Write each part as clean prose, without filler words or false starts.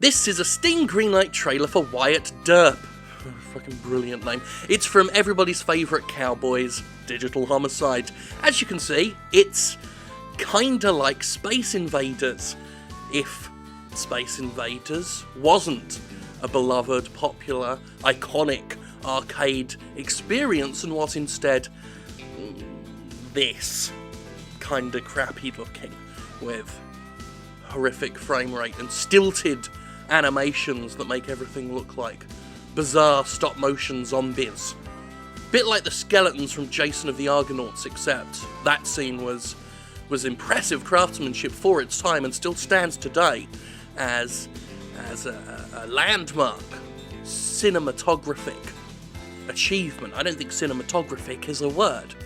This is a Steam Greenlight trailer for WYATT DERP. Fucking brilliant name. It's from everybody's favourite cowboys, Digital Homicide. As you can see, it's kinda like Space Invaders. If Space Invaders wasn't a beloved, popular, iconic arcade experience and was instead this kinda crappy looking with horrific frame rate and stilted animations that make everything look like bizarre stop-motion zombies. Bit like the skeletons from Jason of the Argonauts, except that scene was impressive craftsmanship for its time and still stands today as a landmark cinematographic achievement. I don't think cinematographic is a word.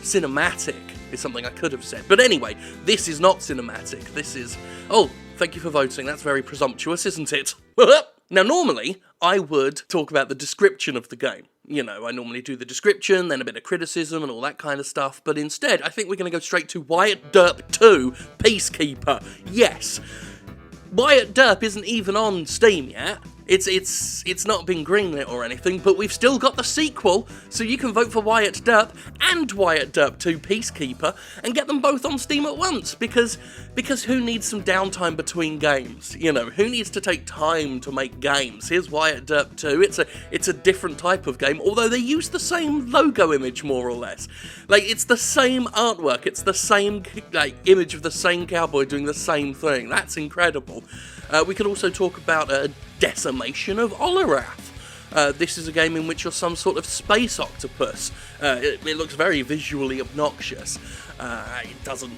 Cinematic is something I could have said. But anyway, this is not cinematic. This is... Oh, thank you for voting. That's very presumptuous, isn't it? Now, normally, I would talk about the description of the game. You know, I normally do the description, then a bit of criticism and all that kind of stuff. But instead, I think we're going to go straight to WYATT DERP 2 Peacekeeper. Yes. WYATT DERP isn't even on Steam yet. It's not been greenlit or anything, but we've still got the sequel, so you can vote for WYATT DERP and WYATT DERP 2 Peacekeeper and get them both on Steam at once, because who needs some downtime between games? You know, who needs to take time to make games? Here's WYATT DERP 2. It's a different type of game, although they use the same logo image more or less. Like, it's the same artwork, it's the same image of the same cowboy doing the same thing. That's incredible. We could also talk about Decimation of Olerath. This is a game in which you're some sort of space octopus. It looks very visually obnoxious. It doesn't...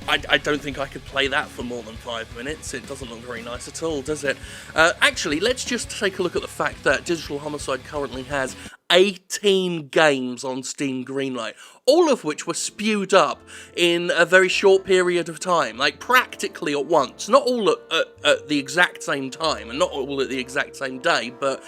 I don't think I could play that for more than 5 minutes. It doesn't look very nice at all, does it? Actually, let's just take a look at the fact that Digital Homicide currently has 18 games on Steam Greenlight, all of which were spewed up in a very short period of time, like practically at once. Not all at the exact same time, and not all at the exact same day, but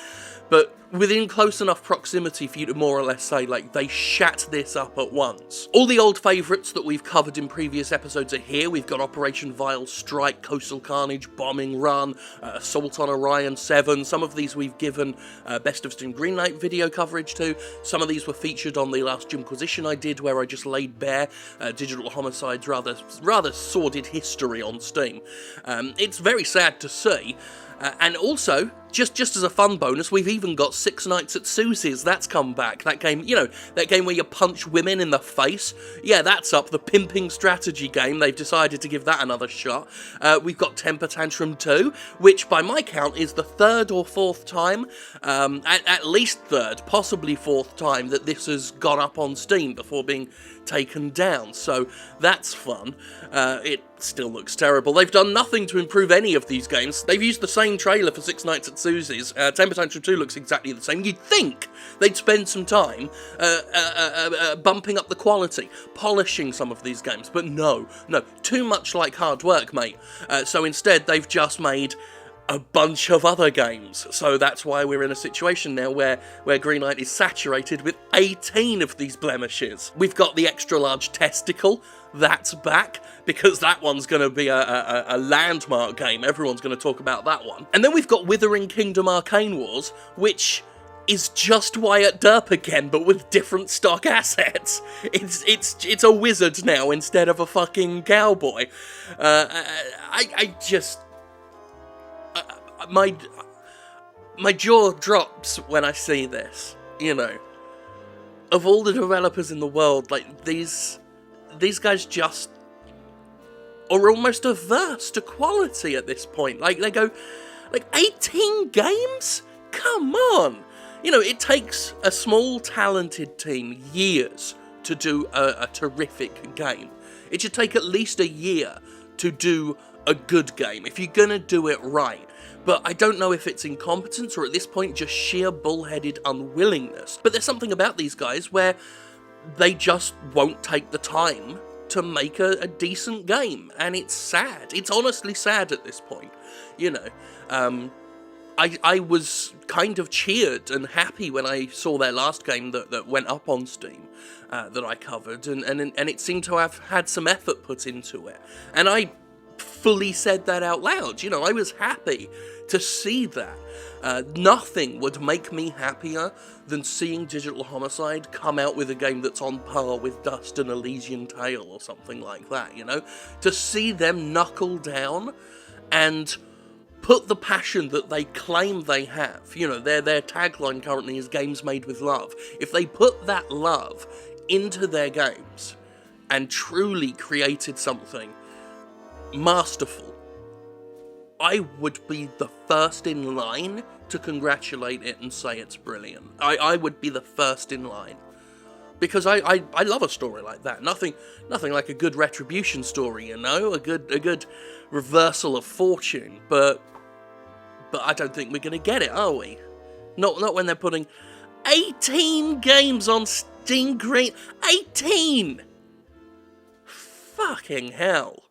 within close enough proximity for you to more or less say, like, they shat this up at once. All the old favourites that we've covered in previous episodes are here. We've got Operation Vile Strike, Coastal Carnage, Bombing Run, Assault on Orion 7. Some of these we've given Best of Steam Greenlight video coverage to. Some of these were featured on the last Jimquisition I did, where I just laid bare Digital Homicide's rather sordid history on Steam. It's very sad to see. And also, just as a fun bonus, we've even got Six Nights at Susie's. That's come back. That game, you know, that game where you punch women in the face. Yeah, that's up. The pimping strategy game. They've decided to give that another shot. We've got Temper Tantrum 2, which by my count is the third or fourth time, at least third, possibly fourth time that this has gone up on Steam before being taken down. So that's fun. It still looks terrible. They've done nothing to improve any of these games. They've used the same trailer for Six Nights at Susie's. Temper Tantrum 2 looks exactly the same. You'd think they'd spend some time bumping up the quality, polishing some of these games, but no, too much like hard work, mate. So instead, they've just made a bunch of other games. So that's why we're in a situation now where Greenlight is saturated with 18 of these blemishes. We've got the extra large testicle. That's back, because that one's going to be a landmark game. Everyone's going to talk about that one. And then we've got Withering Kingdom Arcane Wars, which is just WYATT DERP again, but with different stock assets. It's a wizard now instead of a fucking cowboy. My jaw drops when I see this, you know. Of all the developers in the world, like, these guys just are almost averse to quality at this point. Like, they go, like, 18 games? Come on! You know, it takes a small, talented team years to do a terrific game. It should take at least a year to do a good game, if you're gonna do it right. But I don't know if it's incompetence or at this point just sheer bullheaded unwillingness. But there's something about these guys where they just won't take the time to make a decent game, and it's sad. It's honestly sad at this point, you know. I was kind of cheered and happy when I saw their last game that went up on Steam, that I covered, and it seemed to have had some effort put into it. And I fully said that out loud. You know, I was happy to see that. Nothing would make me happier than seeing Digital Homicide come out with a game that's on par with Dust and Elysian Tale or something like that, you know? To see them knuckle down and put the passion that they claim they have, you know, their tagline currently is games made with love. If they put that love into their games and truly created something masterful, I would be the first in line to congratulate it and say it's brilliant. I would be the first in line. Because I love a story like that. Nothing like a good retribution story, you know? A good reversal of fortune. But I don't think we're gonna get it, are we? Not when they're putting 18 games on Steam Green. 18! Fucking hell.